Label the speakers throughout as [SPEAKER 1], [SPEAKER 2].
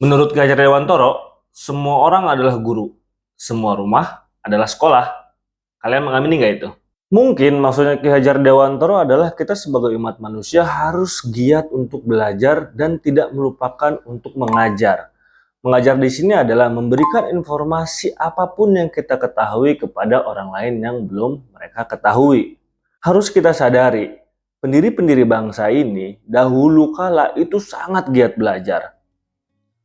[SPEAKER 1] Menurut Ki Hajar Dewantoro, semua orang adalah guru, semua rumah adalah sekolah. Kalian mengamini nggak itu? Mungkin maksudnya Ki Hajar Dewantoro adalah kita sebagai umat manusia harus giat untuk belajar dan tidak melupakan untuk mengajar. Mengajar di sini adalah memberikan informasi apapun yang kita ketahui kepada orang lain yang belum mereka ketahui. Harus kita sadari, pendiri-pendiri bangsa ini dahulu kala itu sangat giat belajar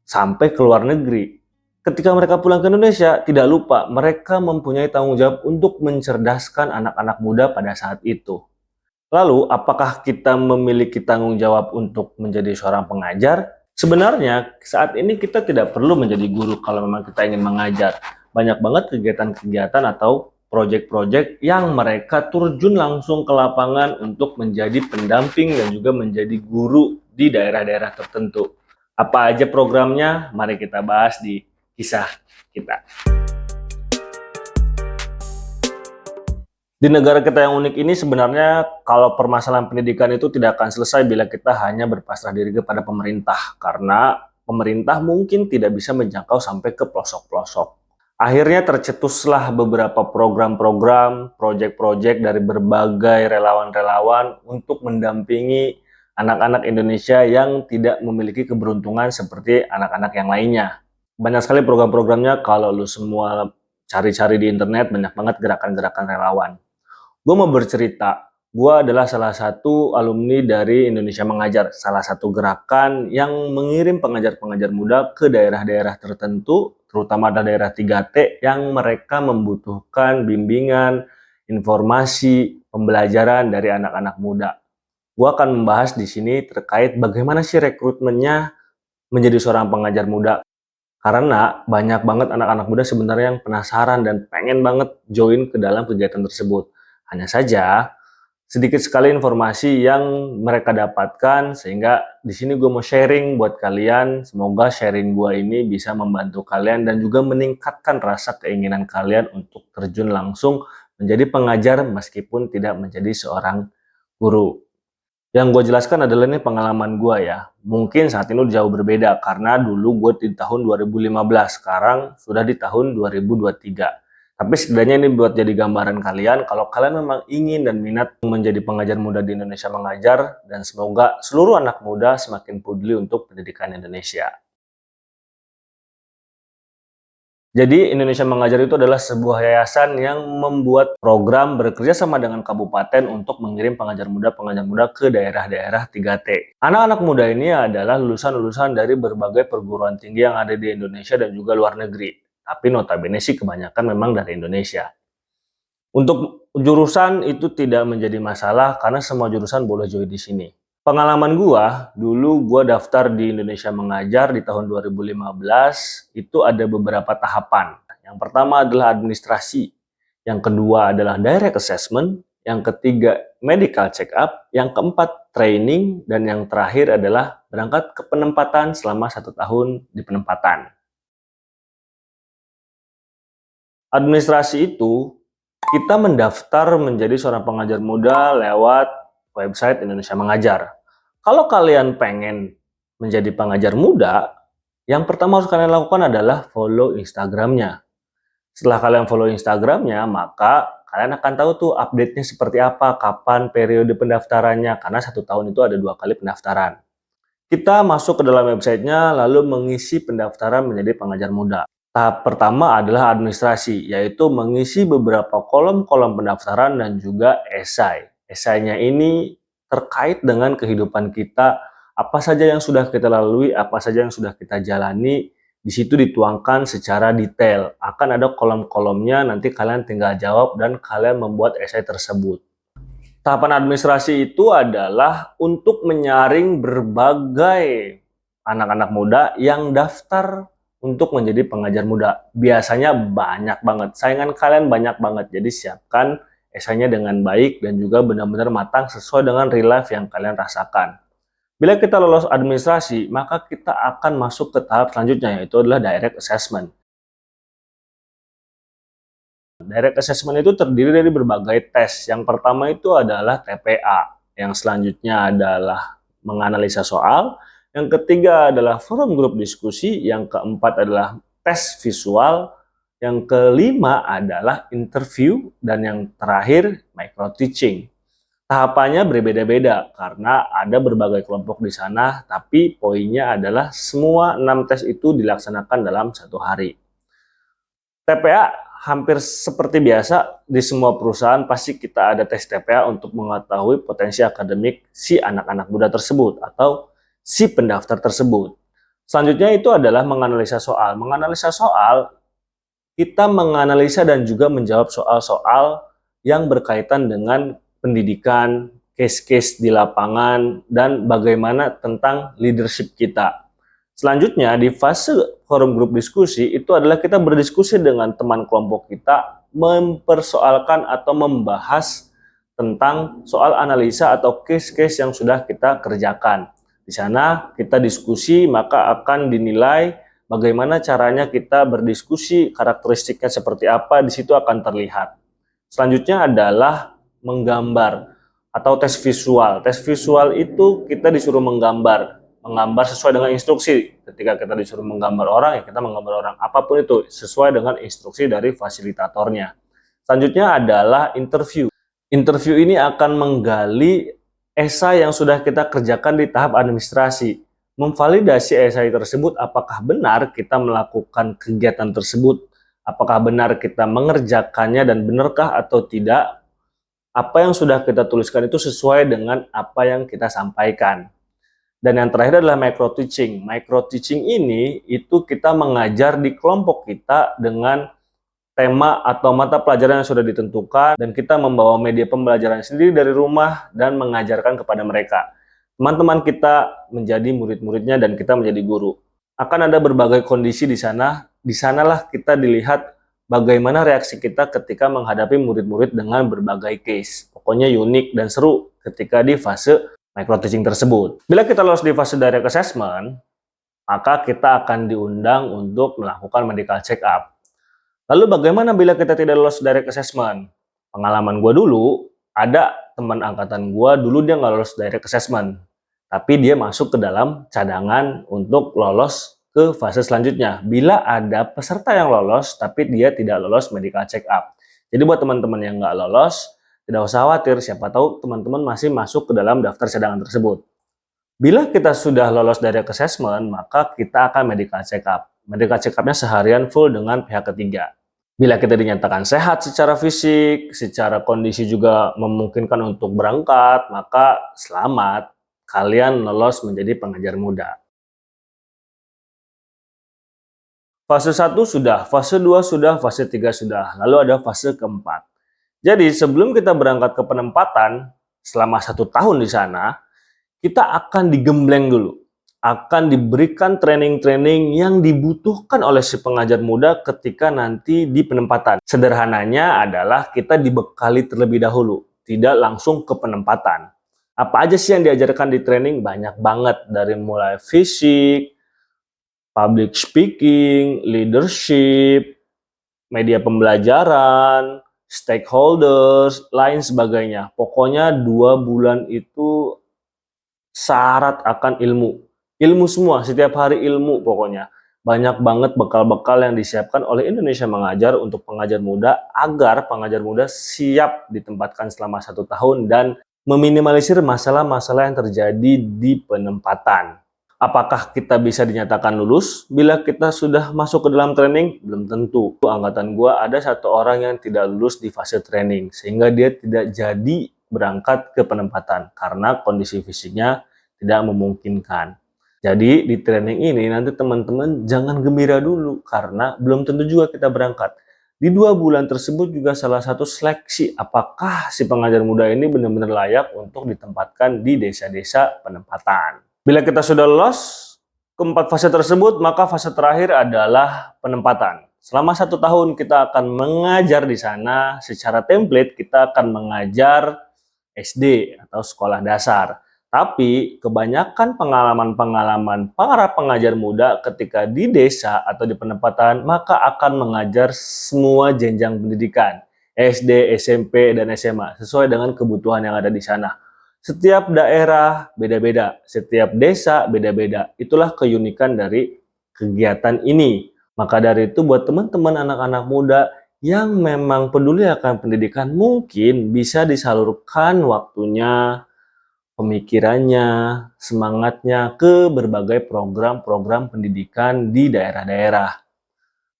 [SPEAKER 1] sampai ke luar negeri. Ketika mereka pulang ke Indonesia, tidak lupa mereka mempunyai tanggung jawab untuk mencerdaskan anak-anak muda pada saat itu. Lalu, apakah kita memiliki tanggung jawab untuk menjadi seorang pengajar? Sebenarnya, saat ini kita tidak perlu menjadi guru kalau memang kita ingin mengajar. Banyak banget kegiatan-kegiatan atau proyek-proyek yang mereka terjun langsung ke lapangan untuk menjadi pendamping dan juga menjadi guru di daerah-daerah tertentu. Apa aja programnya? Mari kita bahas di kisah kita. Di negara kita yang unik ini sebenarnya kalau permasalahan pendidikan itu tidak akan selesai bila kita hanya berpasrah diri kepada pemerintah. Karena pemerintah mungkin tidak bisa menjangkau sampai ke pelosok-pelosok. Akhirnya tercetuslah beberapa program-program, proyek-proyek dari berbagai relawan-relawan untuk mendampingi anak-anak Indonesia yang tidak memiliki keberuntungan seperti anak-anak yang lainnya. Banyak sekali program-programnya, kalau lu semua cari-cari di internet, banyak banget gerakan-gerakan relawan. Gue mau bercerita, gue adalah salah satu alumni dari Indonesia Mengajar, salah satu gerakan yang mengirim pengajar-pengajar muda ke daerah-daerah tertentu, terutama daerah 3T yang mereka membutuhkan bimbingan, informasi, pembelajaran dari anak-anak muda. Gue akan membahas di sini terkait bagaimana sih rekrutmennya menjadi seorang pengajar muda. Karena banyak banget anak-anak muda sebenarnya yang penasaran dan pengen banget join ke dalam kegiatan tersebut. Hanya saja, sedikit sekali informasi yang mereka dapatkan, sehingga di sini gue mau sharing buat kalian. Semoga sharing gue ini bisa membantu kalian dan juga meningkatkan rasa keinginan kalian untuk terjun langsung menjadi pengajar meskipun tidak menjadi seorang guru. Yang gue jelaskan adalah ini pengalaman gue ya. Mungkin saat ini jauh berbeda karena dulu gue di tahun 2015, sekarang sudah di tahun 2023. Tapi setidaknya ini buat jadi gambaran kalian kalau kalian memang ingin dan minat menjadi pengajar muda di Indonesia Mengajar, dan semoga seluruh anak muda semakin peduli untuk pendidikan Indonesia. Jadi Indonesia Mengajar itu adalah sebuah yayasan yang membuat program bekerja sama dengan kabupaten untuk mengirim pengajar muda ke daerah-daerah 3T. Anak-anak muda ini adalah lulusan-lulusan dari berbagai perguruan tinggi yang ada di Indonesia dan juga luar negeri. Tapi notabene sih kebanyakan memang dari Indonesia. Untuk jurusan itu tidak menjadi masalah karena semua jurusan boleh join di sini. Pengalaman gua, dulu gua daftar di Indonesia Mengajar di tahun 2015, itu ada beberapa tahapan. Yang pertama adalah administrasi, yang kedua adalah direct assessment, yang ketiga medical check up, yang keempat training, dan yang terakhir adalah berangkat ke penempatan selama 1 tahun di penempatan. Administrasi itu, kita mendaftar menjadi seorang pengajar muda lewat website Indonesia Mengajar. Kalau kalian pengen menjadi pengajar muda, yang pertama harus kalian lakukan adalah follow Instagramnya. Setelah kalian follow Instagramnya, maka kalian akan tahu tuh update-nya seperti apa, kapan periode pendaftarannya, karena 1 tahun itu ada 2 kali pendaftaran. Kita masuk ke dalam websitenya, lalu mengisi pendaftaran menjadi pengajar muda. Tahap pertama adalah administrasi, yaitu mengisi beberapa kolom-kolom pendaftaran dan juga esai. Esainya ini terkait dengan kehidupan kita, apa saja yang sudah kita lalui, apa saja yang sudah kita jalani. Di situ dituangkan secara detail. Akan ada kolom-kolomnya, nanti kalian tinggal jawab dan kalian membuat esai tersebut. Tahapan administrasi itu adalah untuk menyaring berbagai anak-anak muda yang daftar untuk menjadi pengajar muda. Biasanya banyak banget, saingan kalian banyak banget. Jadi siapkan esainya dengan baik dan juga benar-benar matang sesuai dengan real life yang kalian rasakan. Bila kita lolos administrasi, maka kita akan masuk ke tahap selanjutnya, yaitu adalah direct assessment. Direct assessment itu terdiri dari berbagai tes. Yang pertama itu adalah TPA, yang selanjutnya adalah menganalisa soal, Yang ketiga adalah forum grup diskusi, yang keempat adalah tes visual, yang kelima adalah interview, dan yang terakhir micro teaching. Tahapannya berbeda-beda karena ada berbagai kelompok di sana, tapi poinnya adalah semua 6 tes itu dilaksanakan dalam 1 hari. TPA hampir seperti biasa di semua perusahaan pasti kita ada tes TPA untuk mengetahui potensi akademik si anak-anak muda tersebut atau si pendaftar tersebut. Selanjutnya itu adalah menganalisa soal. Menganalisa soal, kita menganalisa dan juga menjawab soal-soal yang berkaitan dengan pendidikan, case-case di lapangan, dan bagaimana tentang leadership kita. Selanjutnya, di fase forum grup diskusi, itu adalah kita berdiskusi dengan teman kelompok kita, mempersoalkan atau membahas tentang soal analisa atau case-case yang sudah kita kerjakan. Di sana kita diskusi, maka akan dinilai bagaimana caranya kita berdiskusi, karakteristiknya seperti apa, di situ akan terlihat. Selanjutnya adalah menggambar atau tes visual. Tes visual itu kita disuruh menggambar sesuai dengan instruksi. Ketika kita disuruh menggambar orang, ya kita menggambar orang. Apapun itu, sesuai dengan instruksi dari fasilitatornya. Selanjutnya adalah interview. Interview ini akan menggali esai yang sudah kita kerjakan di tahap administrasi. Memvalidasi esai tersebut, apakah benar kita melakukan kegiatan tersebut, apakah benar kita mengerjakannya dan benarkah atau tidak, apa yang sudah kita tuliskan itu sesuai dengan apa yang kita sampaikan. Dan yang terakhir adalah micro teaching. Micro teaching ini itu kita mengajar di kelompok kita dengan tema atau mata pelajaran yang sudah ditentukan, dan kita membawa media pembelajaran sendiri dari rumah dan mengajarkan kepada mereka. Teman-teman kita menjadi murid-muridnya dan kita menjadi guru. Akan ada berbagai kondisi di sana. Di sanalah kita dilihat bagaimana reaksi kita ketika menghadapi murid-murid dengan berbagai case. Pokoknya unik dan seru ketika di fase micro teaching tersebut. Bila kita lolos di fase direct assessment, maka kita akan diundang untuk melakukan medical check up. Lalu bagaimana bila kita tidak lolos direct assessment? Pengalaman gue dulu, ada teman angkatan gue dulu dia nggak lolos direct assessment, tapi dia masuk ke dalam cadangan untuk lolos ke fase selanjutnya. Bila ada peserta yang lolos, tapi dia tidak lolos medical check up. Jadi buat teman-teman yang nggak lolos, tidak usah khawatir, siapa tahu teman-teman masih masuk ke dalam daftar cadangan tersebut. Bila kita sudah lolos direct assessment, maka kita akan medical check up. Medical check up-nya seharian full dengan pihak ketiga. Bila kita dinyatakan sehat secara fisik, secara kondisi juga memungkinkan untuk berangkat, maka selamat, kalian lolos menjadi pengajar muda. Fase 1 sudah, fase 2 sudah, fase 3 sudah, lalu ada fase keempat. Jadi sebelum kita berangkat ke penempatan, selama 1 tahun di sana, kita akan digembleng dulu. Akan diberikan training-training yang dibutuhkan oleh si pengajar muda ketika nanti di penempatan. Sederhananya adalah kita dibekali terlebih dahulu, tidak langsung ke penempatan. Apa aja sih yang diajarkan di training? Banyak banget, dari mulai fisik, public speaking, leadership, media pembelajaran, stakeholders, lain sebagainya. Pokoknya 2 bulan itu syarat akan ilmu. Ilmu semua, setiap hari ilmu pokoknya. Banyak banget bekal-bekal yang disiapkan oleh Indonesia Mengajar untuk pengajar muda, agar pengajar muda siap ditempatkan selama 1 tahun dan meminimalisir masalah-masalah yang terjadi di penempatan. Apakah kita bisa dinyatakan lulus bila kita sudah masuk ke dalam training? Belum tentu. Angkatan gua ada 1 orang yang tidak lulus di fase training, sehingga dia tidak jadi berangkat ke penempatan karena kondisi fisiknya tidak memungkinkan. Jadi di training ini nanti teman-teman jangan gembira dulu karena belum tentu juga kita berangkat. Di 2 bulan tersebut juga salah satu seleksi apakah si pengajar muda ini benar-benar layak untuk ditempatkan di desa-desa penempatan. Bila kita sudah lolos ke 4 fase tersebut, maka fase terakhir adalah penempatan. Selama 1 tahun kita akan mengajar di sana. Secara template kita akan mengajar SD atau sekolah dasar. Tapi kebanyakan pengalaman-pengalaman para pengajar muda ketika di desa atau di penempatan, maka akan mengajar semua jenjang pendidikan. SD, SMP, dan SMA sesuai dengan kebutuhan yang ada di sana. Setiap daerah beda-beda, setiap desa beda-beda. Itulah keunikan dari kegiatan ini. Maka dari itu buat teman-teman anak-anak muda yang memang peduli akan pendidikan, mungkin bisa disalurkan waktunya, pemikirannya, semangatnya ke berbagai program-program pendidikan di daerah-daerah.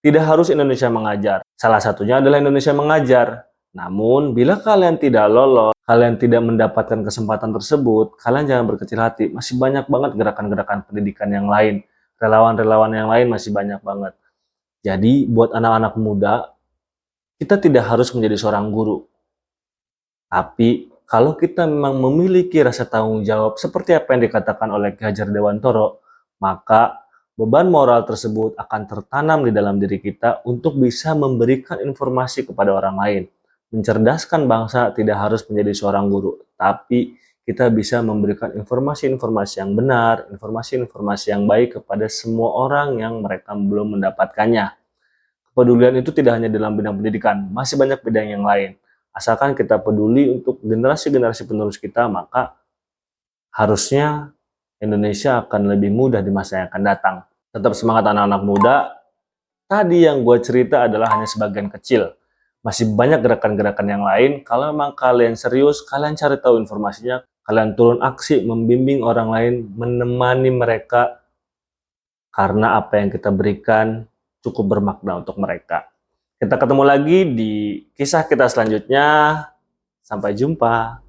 [SPEAKER 1] Tidak harus Indonesia mengajar. Salah satunya adalah Indonesia mengajar. Namun, bila kalian tidak lolos, kalian tidak mendapatkan kesempatan tersebut, kalian jangan berkecil hati. Masih banyak banget gerakan-gerakan pendidikan yang lain. Relawan-relawan yang lain masih banyak banget. Jadi, buat anak-anak muda, kita tidak harus menjadi seorang guru. Tapi, kalau kita memang memiliki rasa tanggung jawab seperti apa yang dikatakan oleh Ki Hajar Dewantoro, maka beban moral tersebut akan tertanam di dalam diri kita untuk bisa memberikan informasi kepada orang lain. Mencerdaskan bangsa tidak harus menjadi seorang guru, tapi kita bisa memberikan informasi-informasi yang benar, informasi-informasi yang baik kepada semua orang yang mereka belum mendapatkannya. Kepedulian itu tidak hanya dalam bidang pendidikan, masih banyak bidang yang lain. Asalkan kita peduli untuk generasi-generasi penerus kita, maka harusnya Indonesia akan lebih mudah di masa yang akan datang. Tetap semangat anak-anak muda. Tadi yang gue cerita adalah hanya sebagian kecil. Masih banyak gerakan-gerakan yang lain. Kalau memang kalian serius, kalian cari tahu informasinya. Kalian turun aksi, membimbing orang lain, menemani mereka. Karena apa yang kita berikan cukup bermakna untuk mereka. Kita ketemu lagi di kisah kita selanjutnya. Sampai jumpa.